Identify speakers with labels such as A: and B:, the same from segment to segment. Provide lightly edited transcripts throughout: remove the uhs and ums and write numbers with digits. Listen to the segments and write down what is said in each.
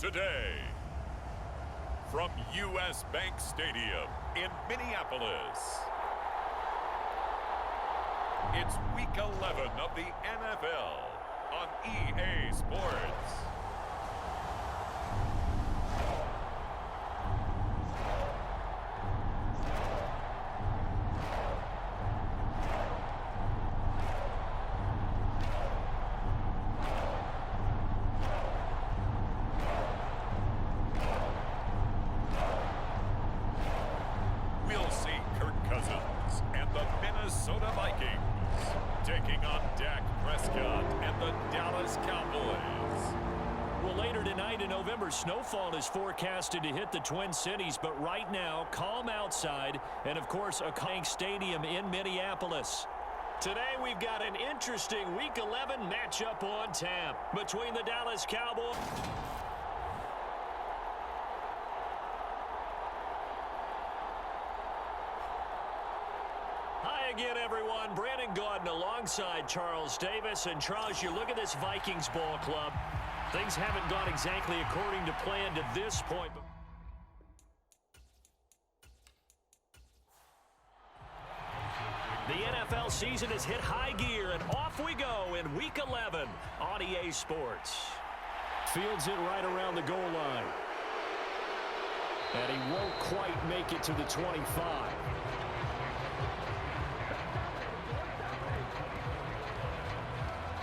A: today. From U.S. Bank Stadium in Minneapolis, it's Week 11 of the NFL on EA Sports. Minnesota Vikings taking on Dak Prescott and the Dallas Cowboys.
B: Well, later tonight in November, snowfall is forecasted to hit the Twin Cities, but right now, calm outside, and of course, a Bank Stadium in Minneapolis. Today, we've got an interesting Week 11 matchup on tap between the Dallas Cowboys. Again, everyone, Brandon Gaudin alongside Charles Davis. And Charles, you look at this Vikings ball club. Things haven't gone exactly according to plan to this point. The NFL season has hit high gear, and off we go in Week 11 on EA Sports. Fields it right around the goal line. And he won't quite make it to the 25.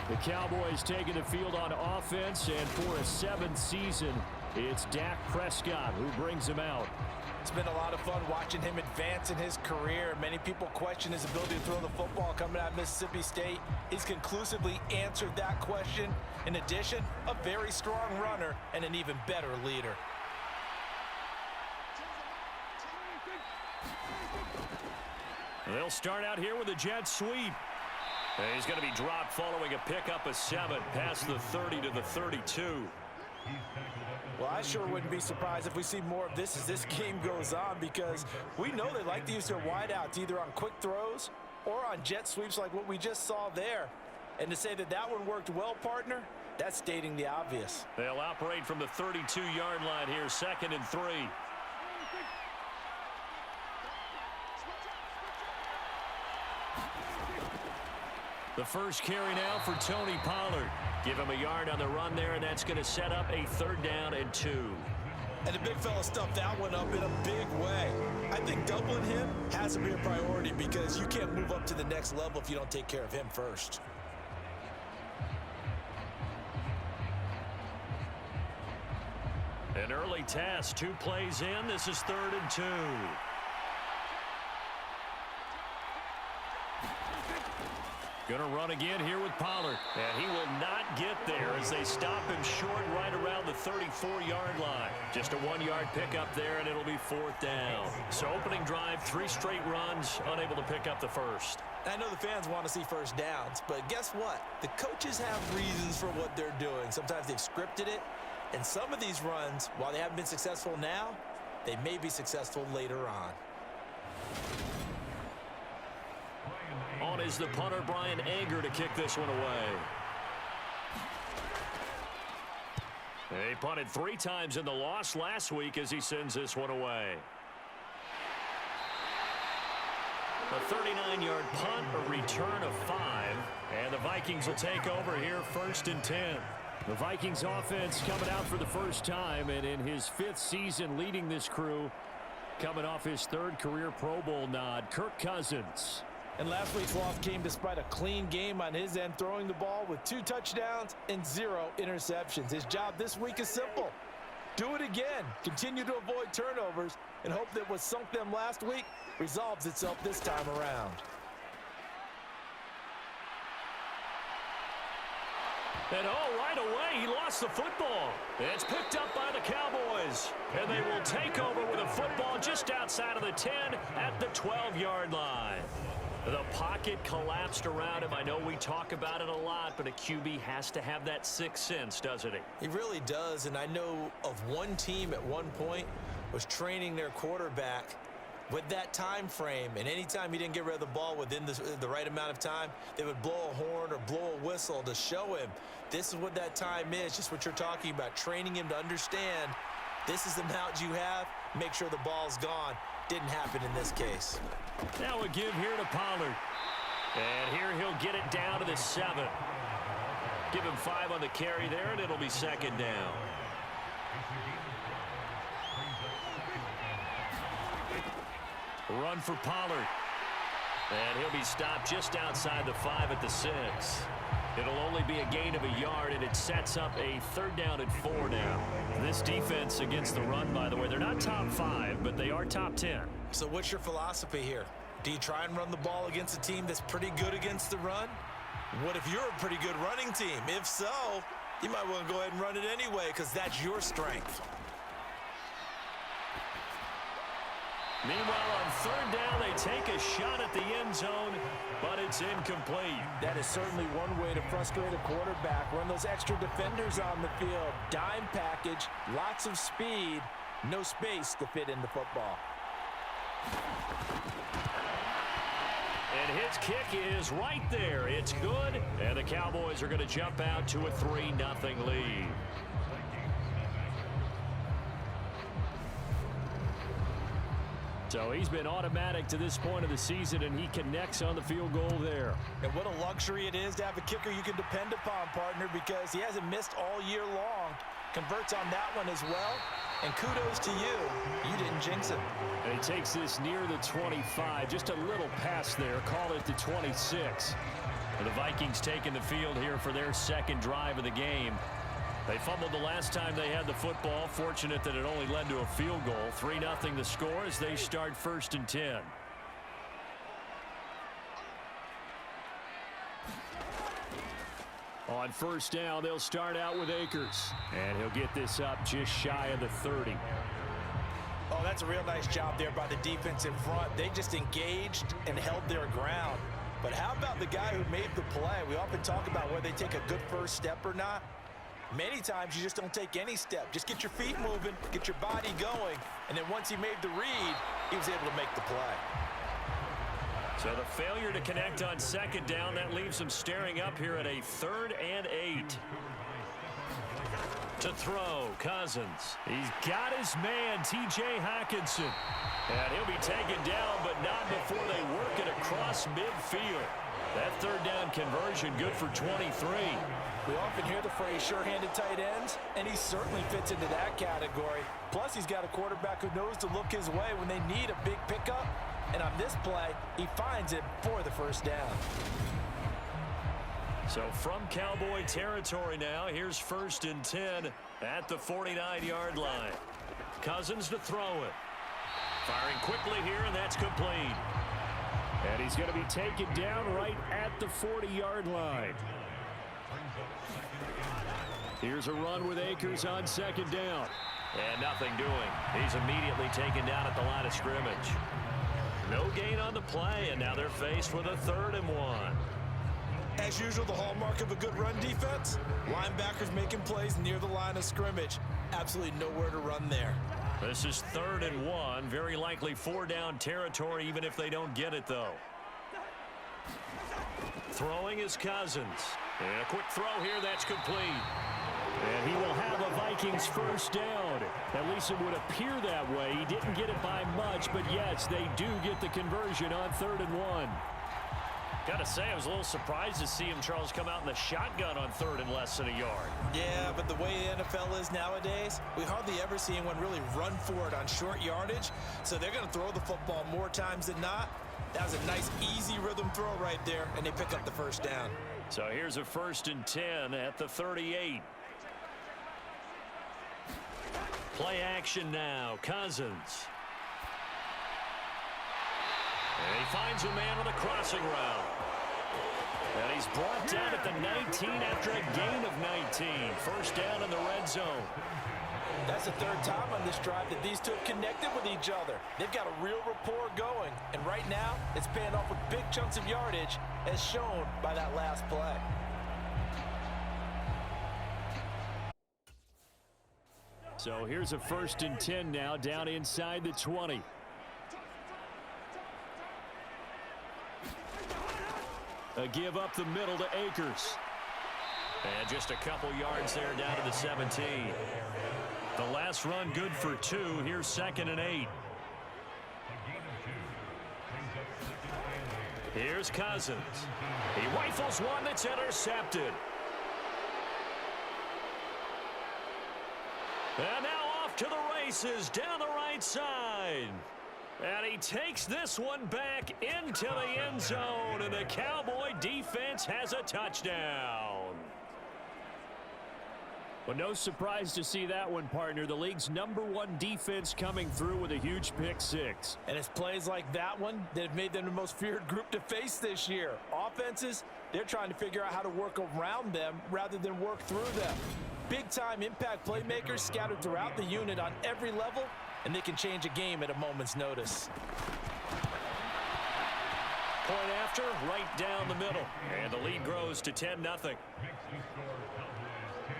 B: The Cowboys taking the field on offense, and for a 7th season, it's Dak Prescott who brings him out.
C: It's been a lot of fun watching him advance in his career. Many people question his ability to throw the football coming out of Mississippi State. He's conclusively answered that question. In addition, a very strong runner and an even better leader.
B: They'll start out here with a jet sweep. And he's going to be dropped following a pickup of 7 past the 30 to the 32.
C: Well, I sure wouldn't be surprised if we see more of this as this game goes on, because we know they like to use their wideouts either on quick throws or on jet sweeps like what we just saw there. And to say that that one worked well, partner, that's stating the obvious.
B: They'll operate from the 32-yard line here, 2nd and 3. The first carry now for Tony Pollard. Give him a yard on the run there, and that's going to set up a 3rd down and 2.
C: And the big fella stuffed that one up in a big way. I think doubling him has to be a priority, because you can't move up to the next level if you don't take care of him first.
B: An early task, 2 plays in. This is 3rd and 2. Going to run again here with Pollard. And he will not get there as they stop him short right around the 34-yard line. Just a 1-yard pickup there, and it'll be 4th down. So opening drive, 3 straight runs, unable to pick up the first.
C: I know the fans want to see first downs, but guess what? The coaches have reasons for what they're doing. Sometimes they've scripted it, and some of these runs, while they haven't been successful now, they may be successful later on.
B: On is the punter, Brian Anger, to kick this one away. He punted 3 times in the loss last week as he sends this one away. A 39-yard punt, a return of 5, and the Vikings will take over here 1st and 10. The Vikings offense coming out for the first time, and in his 5th season leading this crew, coming off his 3rd career Pro Bowl nod, Kirk Cousins.
C: And last week's loss came despite a clean game on his end, throwing the ball with 2 touchdowns and 0 interceptions. His job this week is simple. Do it again. Continue to avoid turnovers and hope that what sunk them last week resolves itself this time around.
B: And right away, he lost the football. It's picked up by the Cowboys. And they will take over with a football just outside of the 10 at the 12-yard line. The pocket collapsed around him. I know we talk about it a lot, but a QB has to have that 6th sense, doesn't he?
C: He really does, and I know of one team at one point was training their quarterback With that time frame, and anytime he didn't get rid of the ball within the right amount of time, they would blow a horn or blow a whistle to show him this is what that time is, just what you're talking about, training him to understand this is the amount you have, make sure the ball's gone. Didn't happen in this case.
B: Now a give here to Pollard. And here he'll get it down to the 7. Give him 5 on the carry there, and it'll be second down. Run for Pollard. And he'll be stopped just outside the 5 at the 6. It'll only be a gain of a yard, and it sets up a 3rd down and 4 now. This defense against the run, by the way, they're not top 5, but they are top 10.
C: So what's your philosophy here? Do you try and run the ball against a team that's pretty good against the run? What if you're a pretty good running team? If so, you might want to go ahead and run it anyway because that's your strength.
B: Meanwhile, on 3rd down, they take a shot at the end zone, but it's incomplete.
C: That is certainly one way to frustrate a quarterback. Run those extra defenders on the field. Dime package, lots of speed, no space to fit in the football.
B: And his kick is right there. It's good, and the Cowboys are going to jump out to a 3-0 lead. So he's been automatic to this point of the season, and he connects on the field goal there.
C: And what a luxury it is to have a kicker you can depend upon, partner, because he hasn't missed all year long. Converts on that one as well. And kudos to you. You didn't jinx him.
B: And he takes this near the 25. Just a little pass there. Call it the 26. And the Vikings taking the field here for their 2nd drive of the game. They fumbled the last time they had the football. Fortunate that it only led to a field goal. 3-0 the score as they start 1st and 10. On 1st down, they'll start out with Akers. And he'll get this up just shy of the 30.
C: Oh, that's a real nice job there by the defense in front. They just engaged and held their ground. But how about the guy who made the play? We often talk about whether they take a good first step or not. Many times you just don't take any step. Just get your feet moving, get your body going, and then once he made the read, he was able to make the play.
B: So the failure to connect on 2nd down, that leaves him staring up here at a 3rd and 8. To throw, Cousins. He's got his man, T.J. Hockenson. And he'll be taken down, but not before they work it across midfield. That 3rd down conversion good for 23.
C: We often hear the phrase sure-handed tight ends, and he certainly fits into that category. Plus, he's got a quarterback who knows to look his way when they need a big pickup. And on this play, he finds it for the 1st down.
B: So from Cowboy territory now, here's 1st and 10 at the 49-yard line. Cousins to throw it. Firing quickly here, and that's complete. And he's going to be taken down right at the 40-yard line. Here's a run with Akers on 2nd down. And nothing doing. He's immediately taken down at the line of scrimmage. No gain on the play, and now they're faced with a 3rd and 1.
C: As usual, the hallmark of a good run defense, linebackers making plays near the line of scrimmage. Absolutely nowhere to run there.
B: This is 3rd and 1. Very likely 4-down territory, even if they don't get it, though. Throwing is Cousins. And a quick throw here, that's complete. And he will have a Vikings 1st down. At least it would appear that way. He didn't get it by much, but yes, they do get the conversion on 3rd and 1. Gotta say, I was a little surprised to see him, Charles, come out in the shotgun on 3rd and less than a yard.
C: Yeah, but the way the NFL is nowadays, we hardly ever see anyone really run for it on short yardage. So they're going to throw the football more times than not. That was a nice, easy rhythm throw right there, and they pick up the 1st down.
B: So here's a 1st and 10 at the 38. Play action now. Cousins. And he finds a man on a crossing route. And he's brought down at the 19 after a gain of 19. 1st down in the red zone.
C: That's the 3rd time on this drive that these two have connected with each other. They've got a real rapport going. And right now, it's paying off with big chunks of yardage, as shown by that last play. So here's a 1st and 10 now, down inside the 20.
B: A give up the middle to Akers. And just a couple yards there down to the 17. The last run good for 2. Here's 2nd and 8. Here's Cousins. He rifles one that's intercepted. And now off to the races down the right side. And he takes this one back into the end zone. And the Cowboy defense has a touchdown. Well, no surprise to see that one, partner. The league's #1 defense coming through with a huge pick 6.
C: And it's plays like that one that have made them the most feared group to face this year. Offenses, they're trying to figure out how to work around them rather than work through them. Big-time impact playmakers scattered throughout the unit on every level, and they can change a game at a moment's notice.
B: Point after, right down the middle. And the lead grows to 10-0.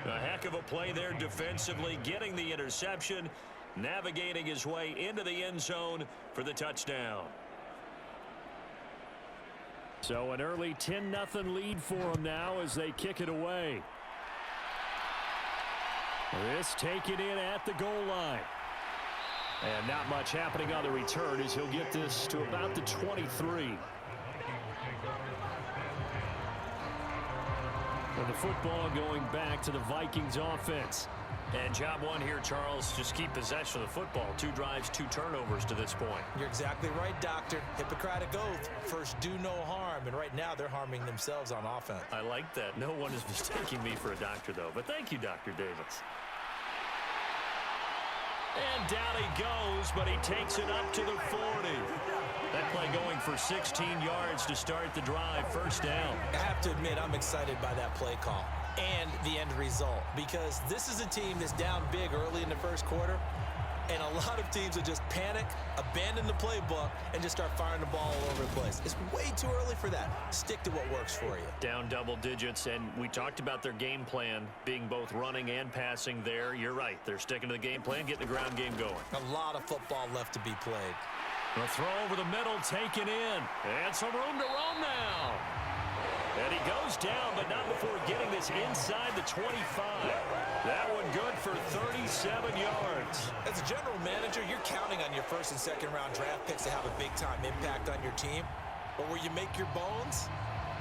B: A heck of a play there defensively, getting the interception, navigating his way into the end zone for the touchdown. So an early 10-0 lead for them now as they kick it away. This taken in at the goal line. And not much happening on the return as he'll get this to about the 23. And the football going back to the Vikings offense. And job one here, Charles, just keep possession of the football. 2 drives, 2 turnovers to this point.
C: You're exactly right, Doctor. Hippocratic oath. First, do no harm. And right now, they're harming themselves on offense.
B: I like that. No one is mistaking me for a doctor, though. But thank you, Dr. Davis. And down he goes, but he takes it up to the 40. That play going for 16 yards to start the drive. First down.
C: I have to admit, I'm excited by that play call and the end result, because this is a team that's down big early in the first quarter, and a lot of teams will just panic, abandon the playbook, and just start firing the ball all over the place. It's way too early for that. Stick to what works for you.
B: Down double digits, and we talked about their game plan being both running and passing there. You're right. They're sticking to the game plan, getting the ground game going.
C: A lot of football left to be played.
B: The throw over the middle, taken in. And some room to roam now. And he goes down, but not before getting this inside the 25. That one good for 37 yards.
C: As a general manager, you're counting on your first and second round draft picks to have a big-time impact on your team. But where you make your bones,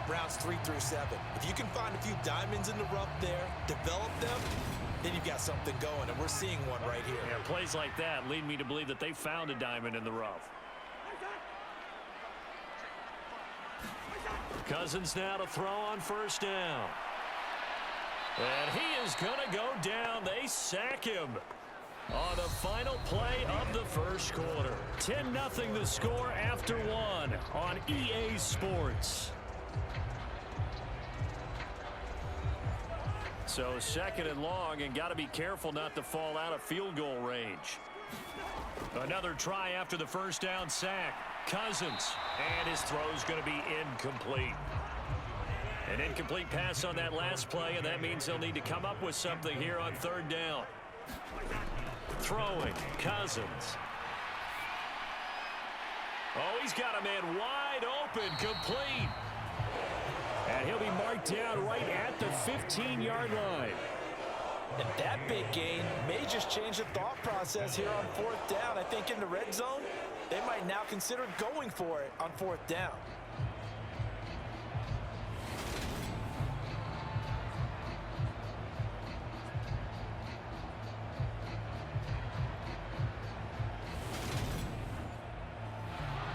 C: rounds 3 through 7. If you can find a few diamonds in the rough there, develop them, then you've got something going, and we're seeing one right here.
B: Yeah, plays like that lead me to believe that they found a diamond in the rough. Cousins now to throw on first down. And he is going to go down. They sack him on the final play of the first quarter. 10-0 the score after 1 on EA Sports. So 2nd and long, and got to be careful not to fall out of field goal range. Another try after the first down sack. Cousins, and his throw's going to be incomplete. An incomplete pass on that last play, and that means they'll need to come up with something here on 3rd down. Throwing, Cousins. Oh, he's got a man wide open, complete. And he'll be marked down right at the 15-yard line.
C: And that big gain may just change the thought process here on 4th down. I think in the red zone, they might now consider going for it on 4th down.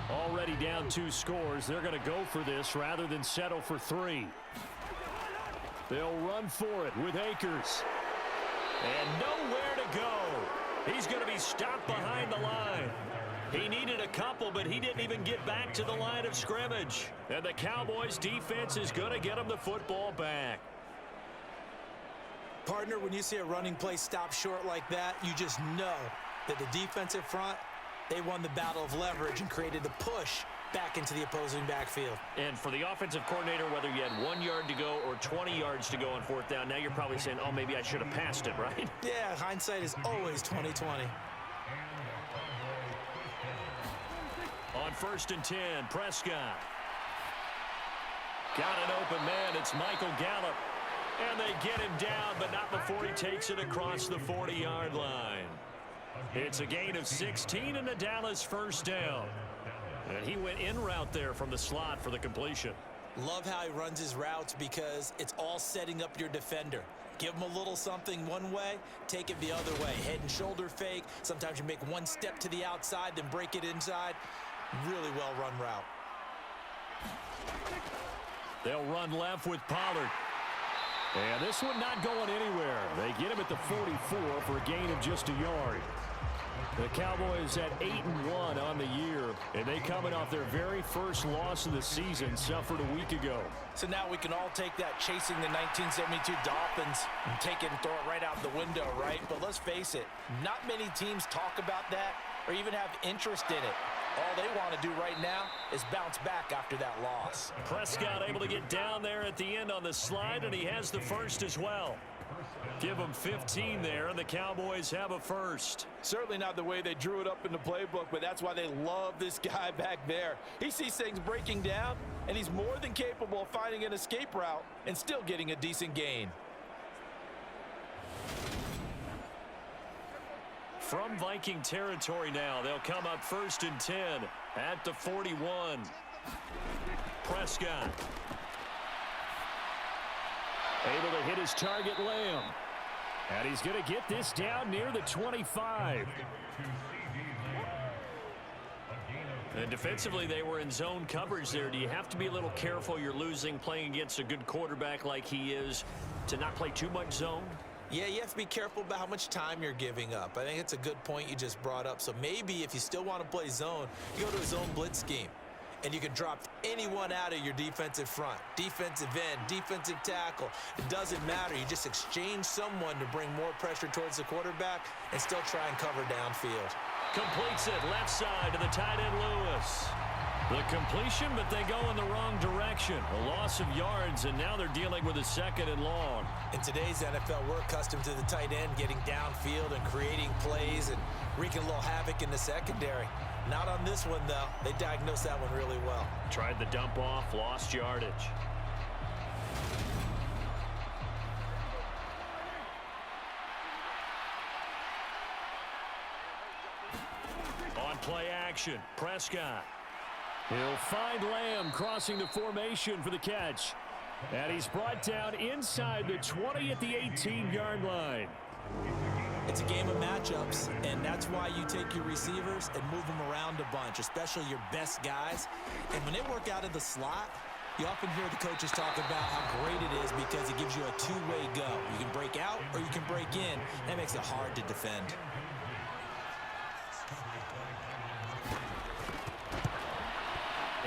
B: Already down 2 scores. They're going to go for this rather than settle for 3. They'll run for it with Akers. And nowhere to go. He's going to be stopped behind the line. He needed a couple, but he didn't even get back to the line of scrimmage. And the Cowboys defense is going to get him the football back.
C: Partner, when you see a running play stop short like that, you just know that the defensive front, they won the battle of leverage and created the push back into the opposing backfield.
B: And for the offensive coordinator, whether you had 1 yard to go or 20 yards to go on 4th down, now you're probably saying, oh, maybe I should have passed it, right?
C: Yeah, hindsight is always 20/20.
B: On 1st and 10, Prescott. Got an open man. It's Michael Gallup. And they get him down, but not before he takes it across the 40-yard line. It's a gain of 16 and a Dallas first down. And he went in route there from the slot for the completion.
C: Love how he runs his routes because it's all setting up your defender. Give him a little something one way, take it the other way. Head and shoulder fake. Sometimes you make one step to the outside, then break it inside. Really well-run route.
B: They'll run left with Pollard. And this one not going anywhere. They get him at the 44 for a gain of just a yard. The Cowboys at 8-1 on the year, and they coming off their very first loss of the season, suffered a week ago.
C: So now we can all take that chasing the 1972 Dolphins and take it and throw it right out the window, right? But let's face it, not many teams talk about that or even have interest in it. All they want to do right now is bounce back after that loss.
B: Prescott able to get down there at the end on the slide, and he has the first as well. Give them 15 there, and the Cowboys have a first.
C: Certainly not the way they drew it up in the playbook, but that's why they love this guy back there. He sees things breaking down, and he's more than capable of finding an escape route and still getting a decent gain.
B: From Viking territory now, they'll come up 1st and 10 at the 41. Prescott. Able to hit his target, Lamb. And he's going to get this down near the 25. And defensively, they were in zone coverage there. Do you have to be a little careful? You're losing playing against a good quarterback like he is to not play too much zone?
C: Yeah, you have to be careful about how much time you're giving up. I think it's a good point you just brought up. So maybe if you still want to play zone, you go to a zone blitz scheme. And you can drop anyone out of your defensive front. Defensive end, defensive tackle. It doesn't matter. You just exchange someone to bring more pressure towards the quarterback and still try and cover downfield.
B: Completes it left side to the tight end Lewis. The completion, but they go in the wrong direction. A loss of yards, and now they're dealing with a 2nd and long.
C: In today's NFL, we're accustomed to the tight end getting downfield and creating plays and wreaking a little havoc in the secondary. Not on this one, though. They diagnosed that one really well.
B: Tried the dump off, lost yardage. On play action, Prescott. He'll find Lamb crossing the formation for the catch. And he's brought down inside the 20 at the 18-yard line.
C: It's a game of matchups, and that's why you take your receivers and move them around a bunch, especially your best guys. And when they work out of the slot, you often hear the coaches talk about how great it is because it gives you a two-way go. You can break out or you can break in. That makes it hard to defend.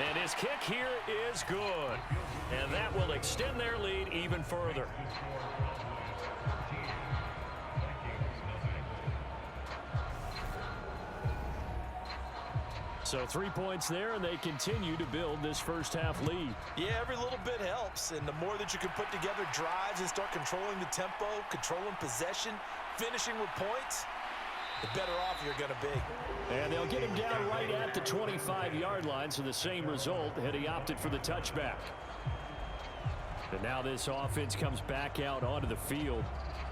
B: And his kick here is good. And that will extend their lead even further. So 3 points there, and they continue to build this first half lead.
C: Yeah, every little bit helps, and the more that you can put together drives and start controlling the tempo, controlling possession, finishing with points, the better off you're going to be.
B: And they'll get him down right at the 25-yard line, so the same result had he opted for the touchback. And now this offense comes back out onto the field.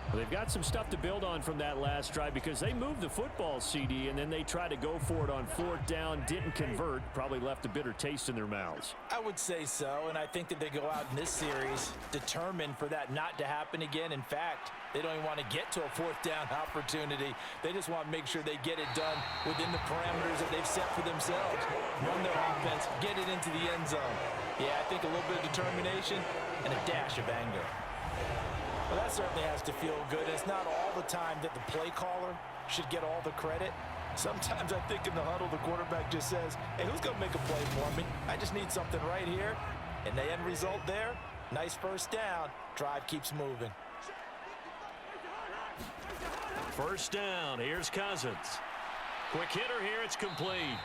B: Well, they've got some stuff to build on from that last drive because they moved the football, CD, and then they tried to go for it on 4th down, didn't convert, probably left a bitter taste in their mouths.
C: I would say so, and I think that they go out in this series determined for that not to happen again. In fact, they don't even want to get to a 4th down opportunity. They just want to make sure they get it done within the parameters that they've set for themselves. Run their offense, get it into the end zone. Yeah, I think a little bit of determination and a dash of anger. Well, that certainly has to feel good. It's not all the time that the play caller should get all the credit. Sometimes I think in the huddle, the quarterback just says, hey, who's going to make a play for me? I just need something right here. And the end result there, nice first down. Drive keeps moving.
B: First down, here's Cousins. Quick hitter here, it's complete.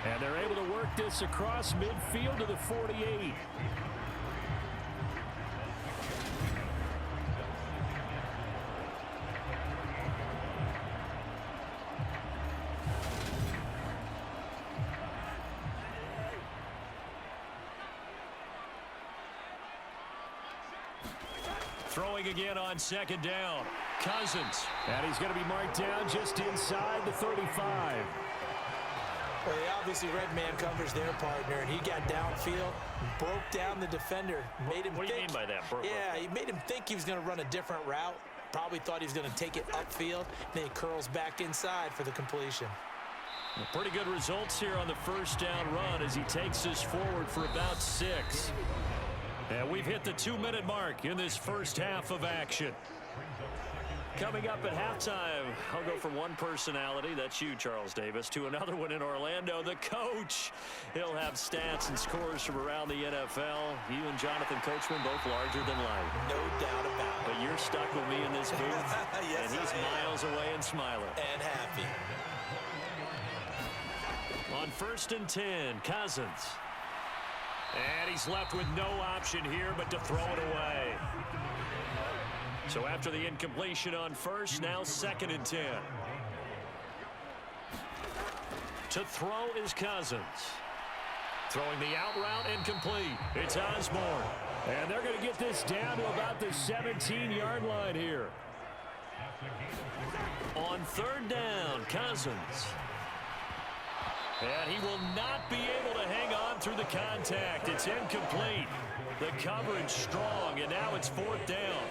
B: And they're able to work this across midfield to the 48. Throwing again on second down. Cousins. And he's going to be marked down just inside the 35.
C: Well, they obviously read man coverage their partner, and he got downfield, broke down the defender, made him
B: What do you mean by that?
C: Yeah, he made him think he was going to run a different route. Probably thought he was going to take it upfield. Then he curls back inside for the completion.
B: Well, pretty good results here on the first down run as he takes us forward for about 6. And we've hit the 2-minute mark in this first half of action. Coming up at halftime, I'll go from one personality, that's you, Charles Davis, to another one in Orlando, the coach. He'll have stats and scores from around the NFL. You and Jonathan Coachman both larger than life.
C: No doubt about it.
B: But you're stuck with me in this booth,
C: yes,
B: and he's miles away and smiling.
C: And happy.
B: On 1st and 10, Cousins. And he's left with no option here but to throw it away. So after the incompletion on first, now 2nd and 10. To throw is Cousins. Throwing the out route incomplete. It's Osborne. And they're going to get this down to about the 17-yard line here. On 3rd down, Cousins. And he will not be able to hang on through the contact. It's incomplete. The coverage strong, and now it's 4th down.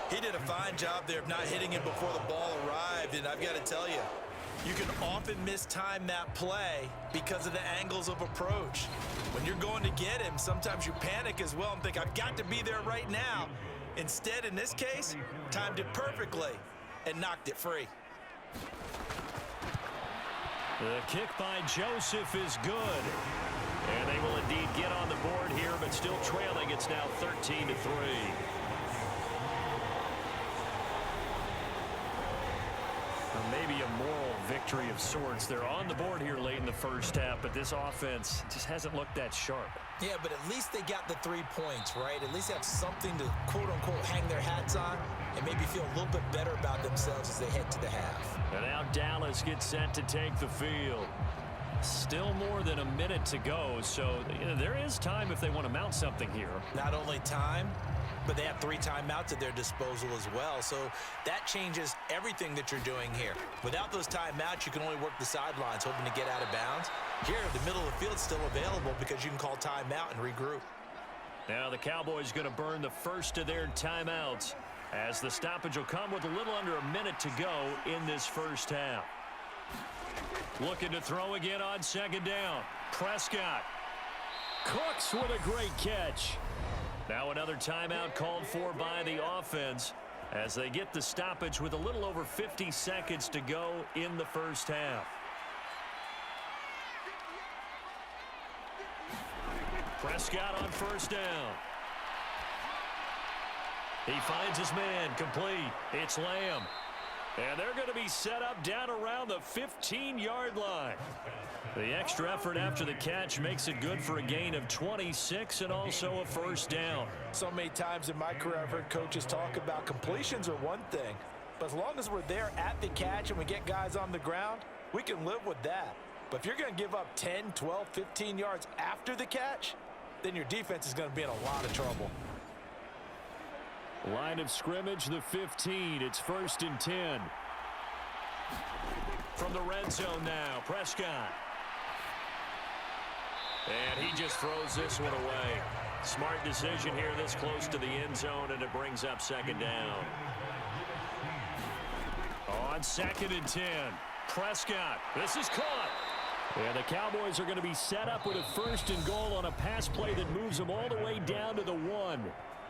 C: He did a fine job there of not hitting it before the ball arrived, and I've got to tell you, you can often mistime that play because of the angles of approach. When you're going to get him, sometimes you panic as well and think, I've got to be there right now. Instead, in this case, timed it perfectly and knocked it free.
B: The kick by Joseph is good. And they will indeed get on the board here, but still trailing. It's now 13-3. Maybe a moral victory of sorts. They're on the board here late in the first half, but this offense just hasn't looked that sharp.
C: Yeah, but at least they got the 3 points, right? At least they have something to, quote-unquote, hang their hats on and maybe feel a little bit better about themselves as they head to the half.
B: And now Dallas gets set to take the field. Still more than a minute to go, so there is time if they want to mount something here.
C: Not only time, but they have 3 timeouts at their disposal as well. So that changes everything that you're doing here. Without those timeouts, you can only work the sidelines, hoping to get out of bounds. Here, the middle of the field is still available because you can call timeout and regroup.
B: Now the Cowboys going to burn the first of their timeouts as the stoppage will come with a little under a minute to go in this first half. Looking to throw again on 2nd down. Prescott. Cooks with a great catch. Now another timeout called for by the offense as they get the stoppage with a little over 50 seconds to go in the first half. Prescott on 1st down. He finds his man complete. It's Lamb. And they're going to be set up down around the 15-yard line. The extra effort after the catch makes it good for a gain of 26 and also a 1st down. So many times in my career I've heard coaches talk about completions are one thing, but as long as we're there at the catch and we get guys on the ground, we can live with that. But if you're going to give up 10, 12, 15 yards after the catch, then your defense is going to be in a lot of trouble. Line of scrimmage, the 15. It's 1st and 10. From the red zone now, Prescott. And he just throws this one away. Smart decision here this close to the end zone, and it brings up 2nd down. On 2nd and 10, Prescott. This is caught. And the Cowboys are going to be set up with a 1st and goal on a pass play that moves them all the way down to the 1.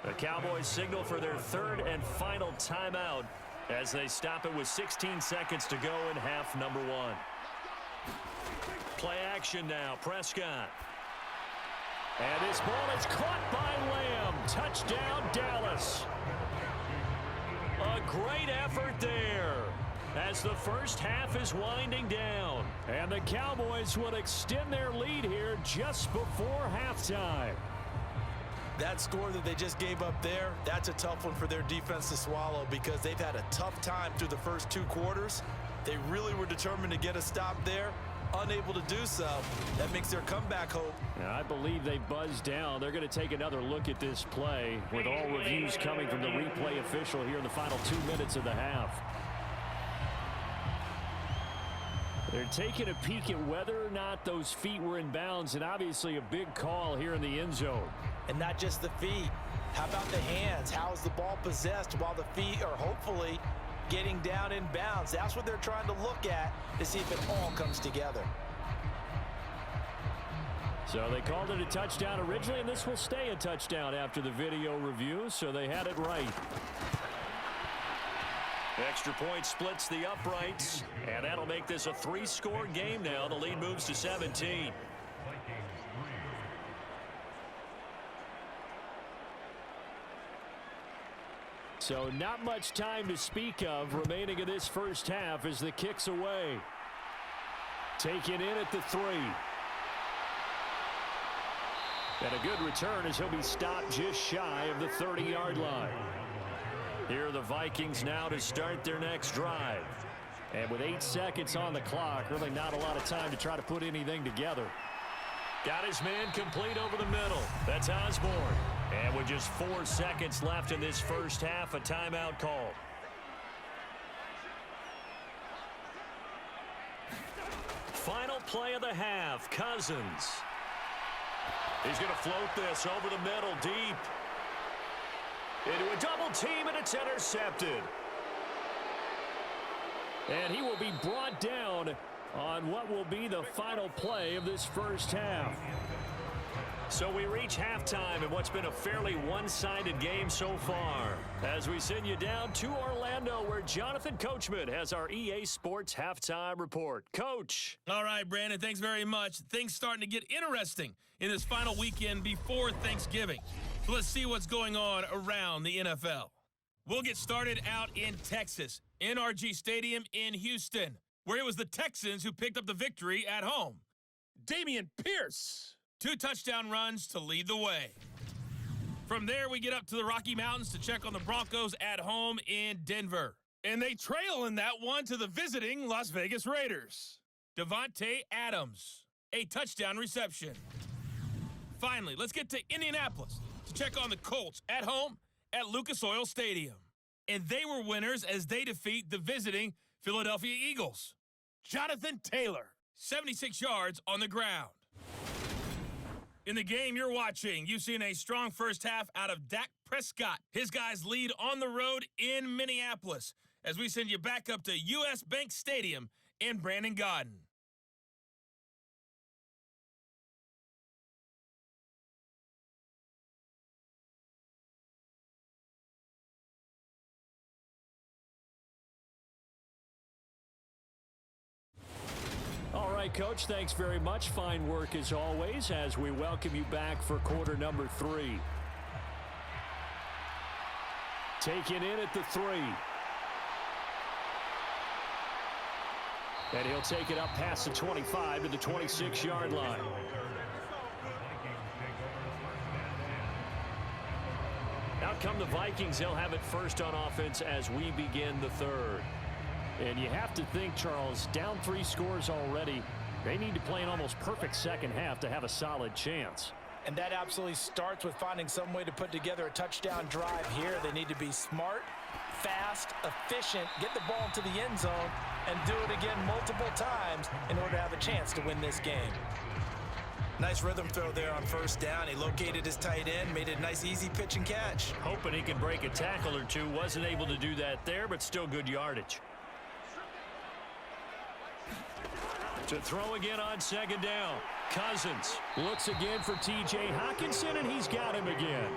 B: The Cowboys signal for their 3rd and final timeout as they stop it with 16 seconds to go in half number 1. Play action now, Prescott. And this ball is caught by Lamb. Touchdown, Dallas. A great effort there as the first half is winding down. And the Cowboys will extend their lead here just before halftime. That score that they just gave up there, that's a tough one for their defense to swallow because they've had a tough time through the first 2 quarters. They really were determined to get a stop there,
C: unable to do so. That makes their comeback hope.
B: I believe they buzzed down. They're going to take another look at this play with all reviews coming from the replay official here in the final 2 minutes of the half. They're taking a peek at whether or not those feet were in bounds, and obviously a big call here in the end zone.
C: And not just the feet. How about the hands? How is the ball possessed while the feet are hopefully getting down in bounds? That's what they're trying to look at to see if it all comes together.
B: So they called it a touchdown originally, and this will stay a touchdown after the video review, so they had it right. Extra point splits the uprights, and that'll make this a 3-score game now. The lead moves to 17. So not much time to speak of remaining in this first half as the kick's away. Taken in at the 3. And a good return as he'll be stopped just shy of the 30-yard line. Here are the Vikings now to start their next drive. And with 8 seconds on the clock, really not a lot of time to try to put anything together. Got his man complete over the middle. That's Osborne. And with just 4 seconds left in this first half, a timeout call. Final play of the half, Cousins. He's going to float this over the middle deep. Into a double team, and it's intercepted. And he will be brought down on what will be the final play of this first half. So we reach halftime in what's been a fairly one-sided game so far, as we send you down to Orlando, where Jonathan Coachman has our EA Sports halftime report. Coach.
D: All right, Brandon, thanks very much. Things starting to get interesting in this final weekend before Thanksgiving. So let's see what's going on around the NFL. We'll get started out in Texas, NRG Stadium in Houston, where it was the Texans who picked up the victory at home. Damian Pierce, 2 touchdown runs to lead the way. From there, we get up to the Rocky Mountains to check on the Broncos at home in Denver. And they trail in that one to the visiting Las Vegas Raiders. Devontae Adams, a touchdown reception. Finally, let's get to Indianapolis to check on the Colts at home at Lucas Oil Stadium. And they were winners as they defeat the visiting Philadelphia Eagles. Jonathan Taylor, 76 yards on the ground. In the game you're watching, you've seen a strong first half out of Dak Prescott. His guys lead on the road in Minneapolis as we send you back up to U.S. Bank Stadium in Brandon Gaudin.
B: All right, Coach, thanks very much. Fine work as always as we welcome you back for quarter number 3. Taken in at the 3. And he'll take it up past the 25 to the 26-yard line. Out come the Vikings. They'll have it first on offense as we begin the third. And you have to think, Charles, down 3 scores already. They need to play an almost perfect second half to have a solid chance.
C: And that absolutely starts with finding some way to put together a touchdown drive here. They need to be smart, fast, efficient, get the ball into the end zone, and do it again multiple times in order to have a chance to win this game. Nice rhythm throw there on first down. He located his tight end, made it a nice easy pitch and catch.
B: Hoping he can break a tackle or two. Wasn't able to do that there, but still good yardage. To throw again on second down. Cousins looks again for T.J. Hockenson, and he's got him again.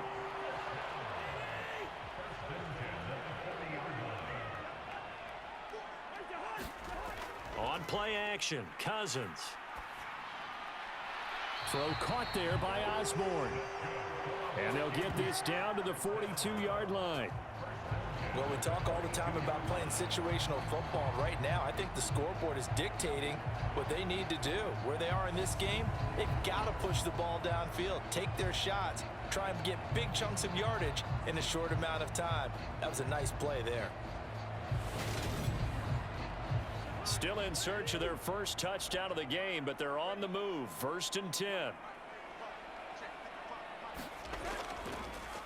B: On play action, Cousins. Throw caught there by Osborne. And they'll get this down to the 42-yard line.
C: Well, we talk all the time about playing situational football. Right now, I think the scoreboard is dictating what they need to do. Where they are in this game, they've got to push the ball downfield, take their shots, try and get big chunks of yardage in a short amount of time. That was a nice play there.
B: Still in search of their first touchdown of the game, but they're on the move. 1st and 10.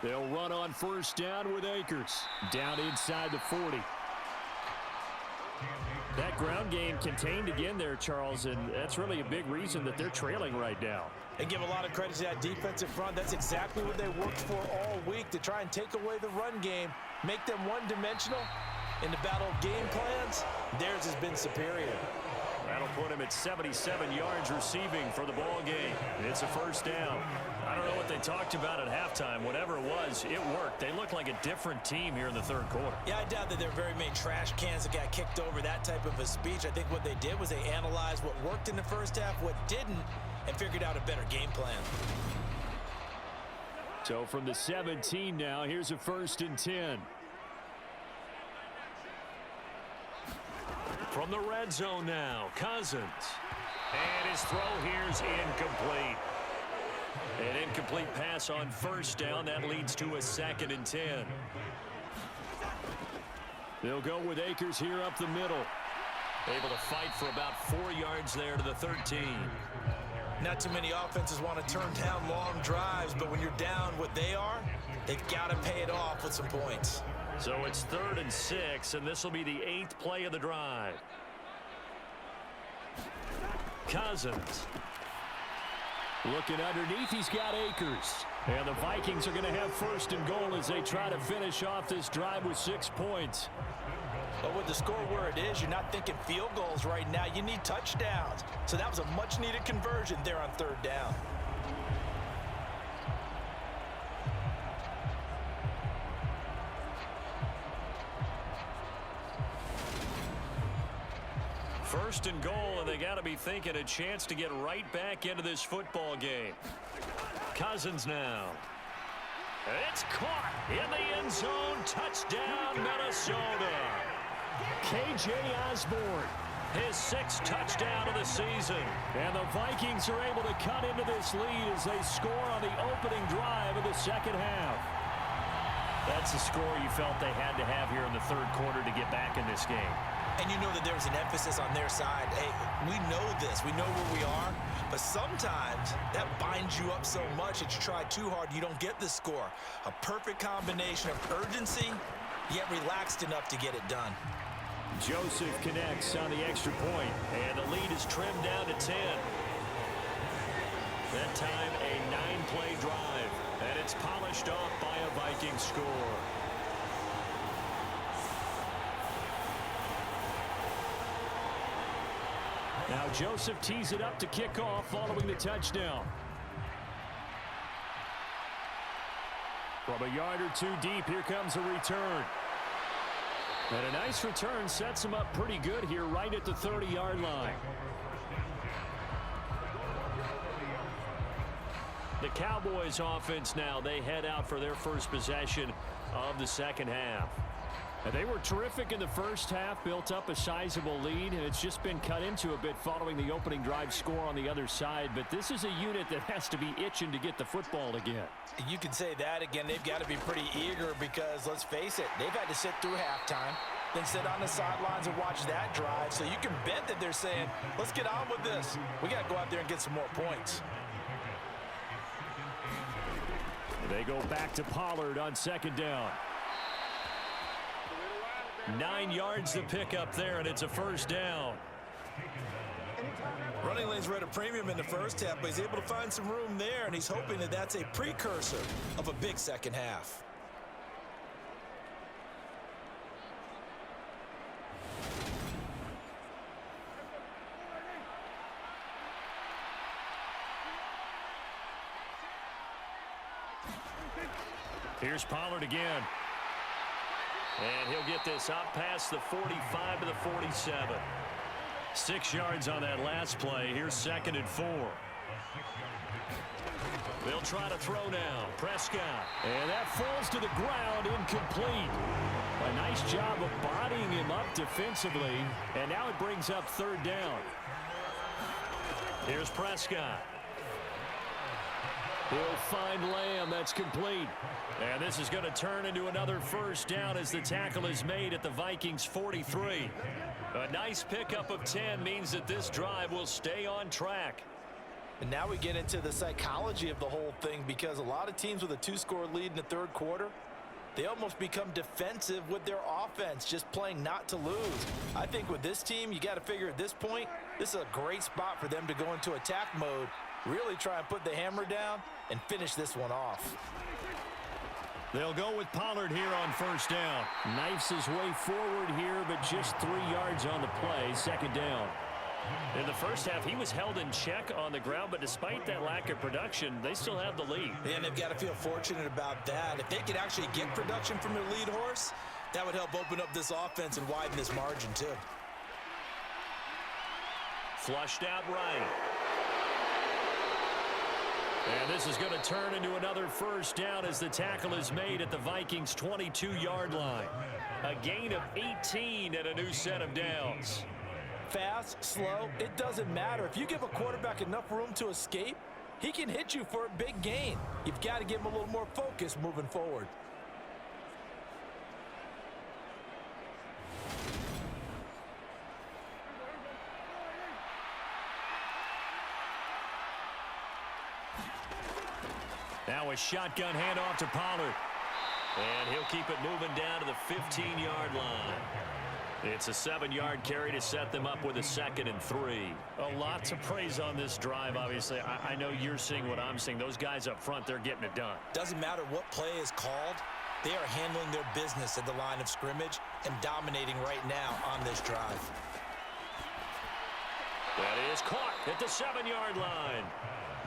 B: They'll run on 1st down with Akers. Down inside the 40. That ground game contained again there, Charles, and that's really a big reason that they're trailing right now.
C: And give a lot of credit to that defensive front. That's exactly what they worked for all week, to try and take away the run game, make them one-dimensional. In the battle of game plans, theirs has been superior.
B: That'll put him at 77 yards receiving for the ball game. It's a 1st down. I don't know what they talked about at halftime. Whatever it was, it worked. They look like a different team here in the 3rd quarter.
C: Yeah, I doubt that there are very many trash cans that got kicked over, that type of a speech. I think what they did was they analyzed what worked in the 1st half, what didn't, and figured out a better game plan.
B: So from the 17 now, here's a 1st and 10. From the red zone now, Cousins. And his throw here's incomplete. An incomplete pass on 1st down. That leads to a 2nd and 10. They'll go with Akers here up the middle. Able to fight for about 4 yards there to the 13.
C: Not too many offenses want to turn down long drives, but when you're down what they are, they've got to pay it off with some points.
B: So it's 3rd and 6, and this will be the 8th play of the drive. Cousins. Looking underneath, he's got Akers. And the Vikings are going to have 1st and goal as they try to finish off this drive with 6 points.
C: But with the score where it is, you're not thinking field goals right now. You need touchdowns. So that was a much-needed conversion there on 3rd down.
B: First and goal, and they got to be thinking a chance to get right back into this football game. Cousins now. It's caught in the end zone. Touchdown, Minnesota. K.J. Osborne, his 6th touchdown of the season. And the Vikings are able to cut into this lead as they score on the opening drive of the 2nd half. That's the score you felt they had to have here in the 3rd quarter to get back in this game.
C: And you know that there's an emphasis on their side. Hey, we know this. We know where we are. But sometimes that binds you up so much that you try too hard, you don't get the score. A perfect combination of urgency, yet relaxed enough to get it done.
B: Joseph connects on the extra point, and the lead is trimmed down to 10. That time, a 9-play drive, and it's polished off by a Viking score. Now Joseph tees it up to kick off following the touchdown. From a yard or 2 deep, here comes a return. And a nice return sets him up pretty good here right at the 30-yard line. The Cowboys offense now, they head out for their first possession of the 2nd half. And they were terrific in the 1st half, built up a sizable lead, and it's just been cut into a bit following the opening drive score on the other side. But this is a unit that has to be itching to get the football again.
C: You can say that again. They've got to be pretty eager because, let's face it, they've had to sit through halftime, then sit on the sidelines and watch that drive. So you can bet that they're saying, let's get on with this. We got to go out there and get some more points.
B: They go back to Pollard on 2nd down. 9 yards to pick up there, and it's a 1st down.
C: Running lanes were at a premium in the 1st half, but he's able to find some room there, and he's hoping that that's a precursor of a big 2nd half.
B: Here's Pollard again. And he'll get this up past the 45 to the 47. 6 yards on that last play. Here's 2nd and 4. They'll try to throw now. Prescott. And that falls to the ground, incomplete. A nice job of bodying him up defensively. And now it brings up 3rd down. Here's Prescott. He'll find Lamb. That's complete. And this is going to turn into another first down as the tackle is made at the Vikings 43. A nice pickup of 10 means that this drive will stay on track.
C: And now we get into the psychology of the whole thing, because a lot of teams with a 2-score lead in the third quarter, they almost become defensive with their offense, just playing not to lose. I think with this team, you got to figure at this point, this is a great spot for them to go into attack mode, really try and put the hammer down and finish this one off.
B: They'll go with Pollard here on first down. Knifes his way forward here, but just 3 yards on the play. Second down. In the first half, he was held in check on the ground, but despite that lack of production, they still have the lead.
C: And they've got to feel fortunate about that. If they could actually get production from their lead horse, that would help open up this offense and widen this margin too.
B: Flushed out right. And this is going to turn into another first down as the tackle is made at the Vikings 22-yard line. A gain of 18 and a new set of downs.
C: Fast, slow, it doesn't matter. If you give a quarterback enough room to escape, he can hit you for a big gain. You've got to give him a little more focus moving forward.
B: Now a shotgun handoff to Pollard. And he'll keep it moving down to the 15-yard line. It's a 7-yard carry to set them up with a 2nd and 3. A lot to praise on this drive, obviously. I know you're seeing what I'm seeing. Those guys up front, they're getting it done.
C: Doesn't matter what play is called. They are handling their business at the line of scrimmage and dominating right now on this drive.
B: That is caught at the 7-yard line.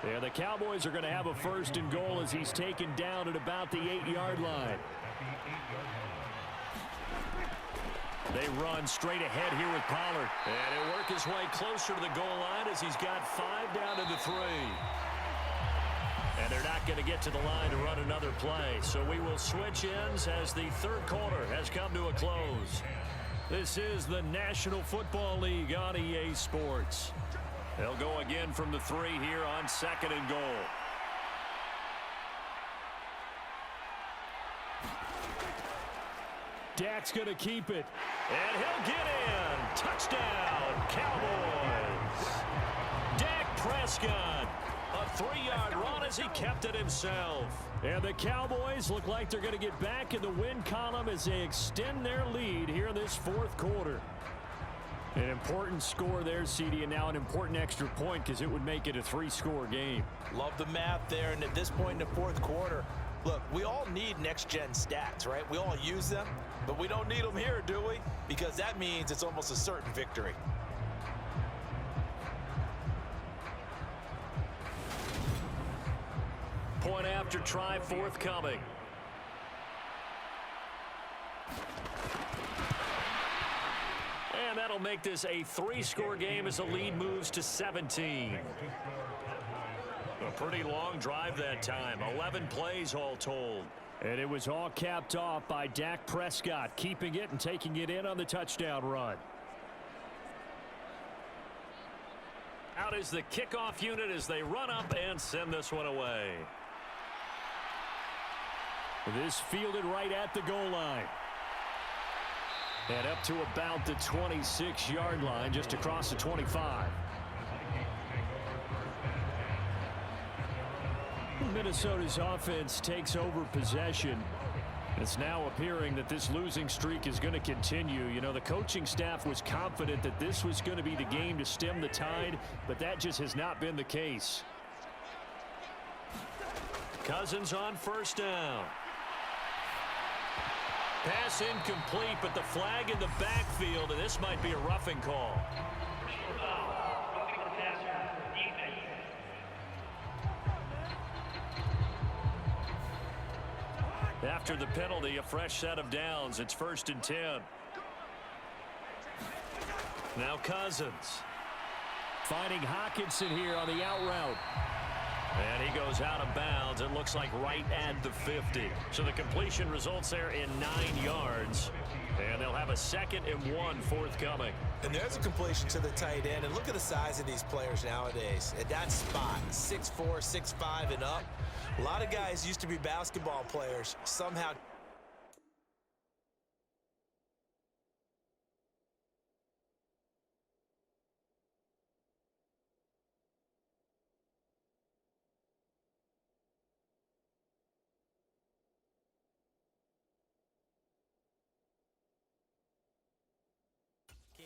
B: Yeah, the Cowboys are going to have a 1st and goal as he's taken down at about the 8-yard line. They run straight ahead here with Pollard. And he'll work his way closer to the goal line as he's got 5 down to the 3. And they're not going to get to the line to run another play. So we will switch ends as the third quarter has come to a close. This is the National Football League on EA Sports. They'll go again from the 3 here on 2nd and goal. Dak's going to keep it. And he'll get in. Touchdown, Cowboys. Dak Prescott. A 3-yard run as he kept it himself. And the Cowboys look like they're going to get back in the win column as they extend their lead here in this 4th quarter. An important score there, CD, and now an important extra point because it would make it a 3-score game.
C: Love the math there, and at this point in the 4th quarter, look, we all need next-gen stats, right? We all use them, but we don't need them here, do we? Because that means it's almost a certain victory.
B: Point after try forthcoming. And that'll make this a 3-score game as the lead moves to 17. A pretty long drive that time. 11 plays all told. And it was all capped off by Dak Prescott, keeping it and taking it in on the touchdown run. Out is the kickoff unit as they run up and send this one away. This fielded right at the goal line. And up to about the 26-yard line, just across the 25. Minnesota's offense takes over possession. It's now appearing that this losing streak is going to continue. You know, the coaching staff was confident that this was going to be the game to stem the tide, but that just has not been the case. Cousins on first down. Pass incomplete, but the flag in the backfield, and this might be a roughing call. After the penalty, a fresh set of downs. It's 1st and 10. Now Cousins. Finding Hawkinson here on the out route. And he goes out of bounds. It looks like right at the 50. So the completion results there in 9 yards. And they'll have a 2nd and 1 forthcoming.
C: And there's a completion to the tight end. And look at the size of these players nowadays. At that spot, 6'4", 6'5", and up. A lot of guys used to be basketball players. Somehow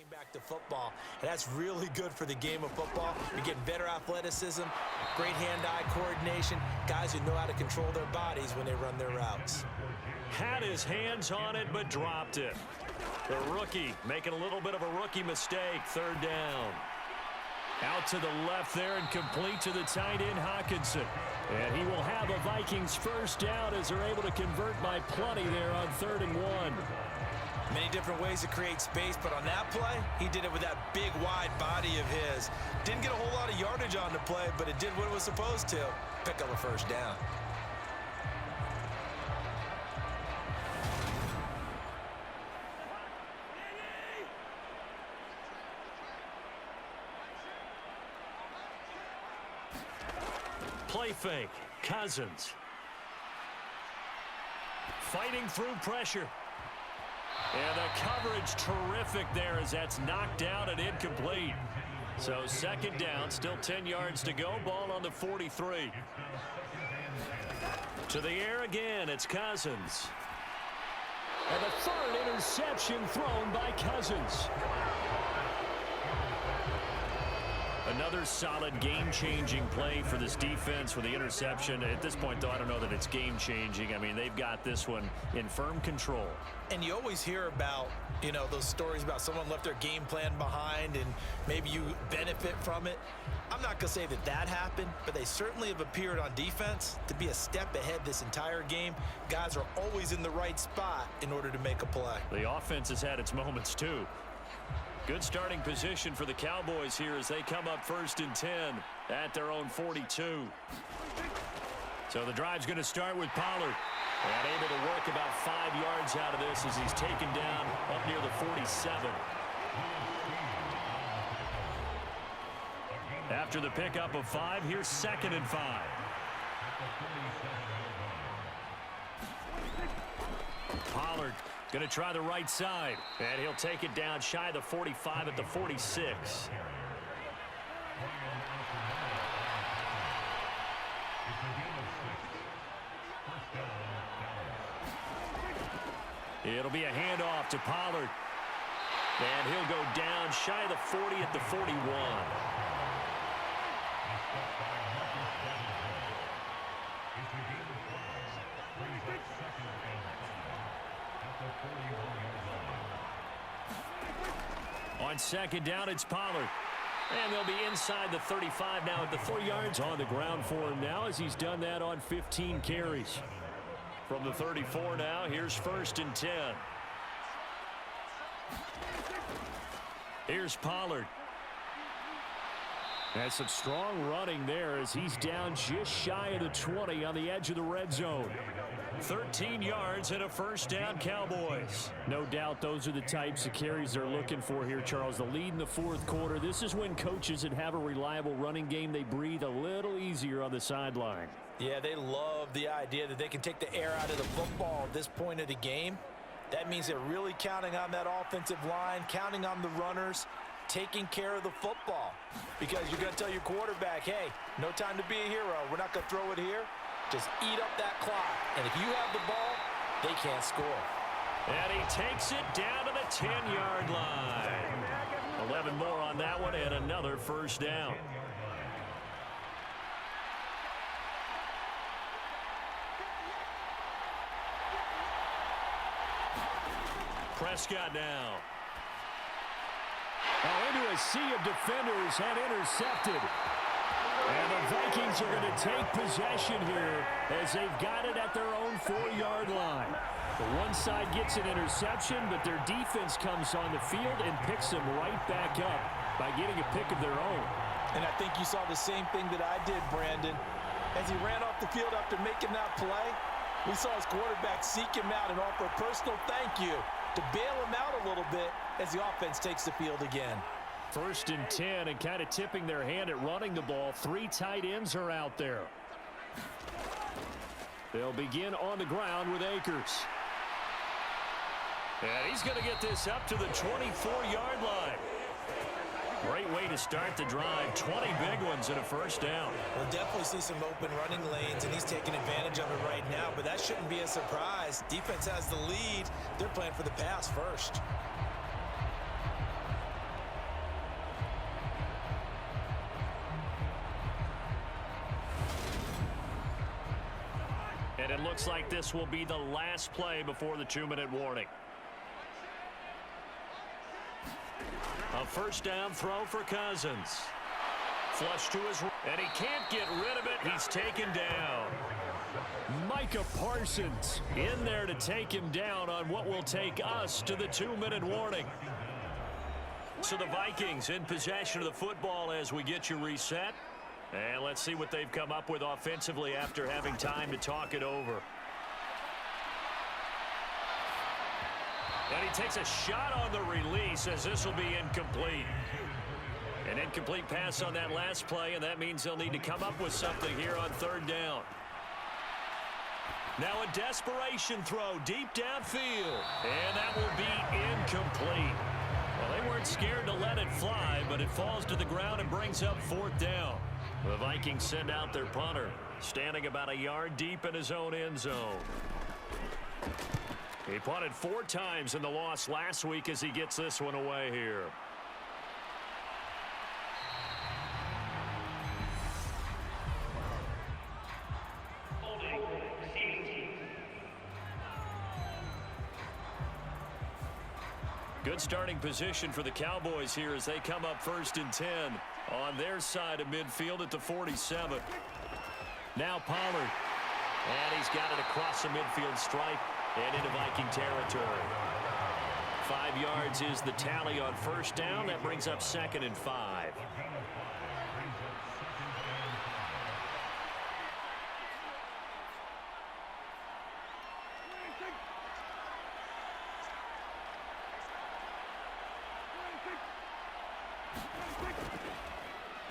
C: back to football, and that's really good for the game of football. You're getting better athleticism, great hand-eye coordination, guys who know how to control their bodies when they run their routes.
B: Had his hands on it, but dropped it. The rookie making a little bit of a rookie mistake. 3rd down. Out to the left there and complete to the tight end, Hawkinson. And he will have a Vikings 1st down as they're able to convert by plenty there on 3rd and 1.
C: Many different ways to create space, but on that play, he did it with that big, wide body of his. Didn't get a whole lot of yardage on the play, but it did what it was supposed to. Pick up a 1st down.
B: Play fake. Cousins. Fighting through pressure. And the coverage terrific there as that's knocked out and incomplete. So 2nd down, still 10 yards to go. Ball on the 43. To the air again, it's Cousins. And the 3rd interception thrown by Cousins. Another solid game-changing play for this defense with the interception. At this point, though, I don't know that it's game-changing. I mean, they've got this one in firm control.
C: And you always hear about, you know, those stories about someone left their game plan behind and maybe you benefit from it. I'm not going to say that that happened, but they certainly have appeared on defense to be a step ahead this entire game. Guys are always in the right spot in order to make a play.
B: The offense has had its moments, too. Good starting position for the Cowboys here as they come up 1st and 10 at their own 42. So the drive's going to start with Pollard. And able to work about 5 yards out of this as he's taken down up near the 47. After the pickup of 5, here's 2nd and 5. Pollard going to try the right side, and he'll take it down shy of the 45 at the 46. It'll be a handoff to Pollard, and he'll go down shy of the 40 at the 41. On 2nd down, it's Pollard. And they'll be inside the 35 now at the 4 yards on the ground for him now as he's done that on 15 carries. From the 34 now, here's 1st and 10. Here's Pollard. That's some strong running there as he's down just shy of the 20 on the edge of the red zone. 13 yards and a 1st down, Cowboys. No doubt those are the types of carries they're looking for here, Charles. The lead in the 4th quarter. This is when coaches that have a reliable running game, they breathe a little easier on the sideline.
C: Yeah, they love the idea that they can take the air out of the football at this point of the game. That means they're really counting on that offensive line, counting on the runners, taking care of the football. Because you're going to tell your quarterback, hey, no time to be a hero. We're not going to throw it here. Just eat up that clock. And if you have the ball, they can't score.
B: And he takes it down to the 10-yard line. 11 more on that one and another 1st down. Prescott now. Into a sea of defenders and intercepted. And the Vikings are going to take possession here as they've got it at their own 4-yard line. The one side gets an interception, but their defense comes on the field and picks them right back up by getting a pick of their own.
C: And I think you saw the same thing that I did, Brandon. as he ran off the field after making that play. We saw his quarterback seek him out and offer a personal thank you to bail him out a little bit as the offense takes the field again.
B: 1st and 10, and kind of tipping their hand at running the ball. 3 tight ends are out there. They'll begin on the ground with Akers. And he's going to get this up to the 24-yard line. Great way to start the drive. 20 big ones and a first down.
C: We'll definitely see some open running lanes, and he's taking advantage of it right now, but that shouldn't be a surprise. Defense has the lead. They're playing for the pass first.
B: And it looks like this will be the last play before the 2-minute warning. A first down throw for Cousins. Flush to his right, and he can't get rid of it. He's taken down. Micah Parsons in there to take him down on what will take us to the 2-minute warning. So the Vikings in possession of the football as we get you reset. And let's see what they've come up with offensively after having time to talk it over. And he takes a shot on the release as this will be incomplete. An incomplete pass on that last play, and that means they'll need to come up with something here on 3rd down. Now a desperation throw deep downfield, and that will be incomplete. Well, they weren't scared to let it fly, but it falls to the ground and brings up 4th down. The Vikings send out their punter, standing about a yard deep in his own end zone. He punted 4 times in the loss last week as he gets this one away here. Good starting position for the Cowboys here as they come up 1st and 10 on their side of midfield at the 47. Now Pollard. And he's got it across the midfield stripe and into Viking territory. 5 yards is the tally on 1st down. That brings up 2nd and 5.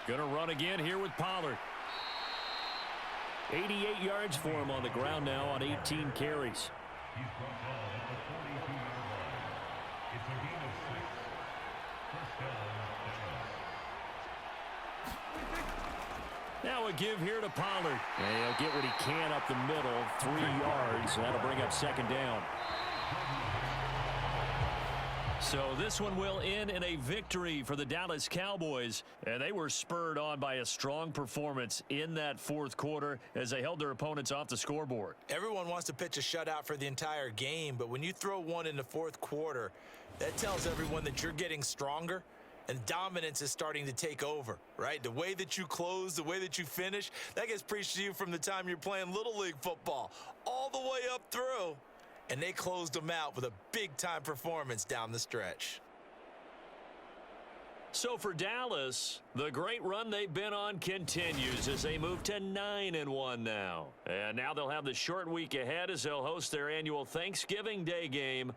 B: Going to run again here with Pollard. 88 yards for him on the ground now on 18 carries. Now a give here to Pollard. And he'll get what he can up the middle. 3 yards. That'll bring up 2nd down. So this one will end in a victory for the Dallas Cowboys, and they were spurred on by a strong performance in that 4th quarter as they held their opponents off the scoreboard.
C: Everyone wants to pitch a shutout for the entire game, but when you throw one in the 4th quarter, that tells everyone that you're getting stronger and dominance is starting to take over, right? The way that you close, the way that you finish, that gets preached to you from the time you're playing Little League football all the way up through. And they closed them out with a big-time performance down the stretch.
B: So for Dallas, the great run they've been on continues as they move to 9-1 now. And now they'll have the short week ahead as they'll host their annual Thanksgiving Day game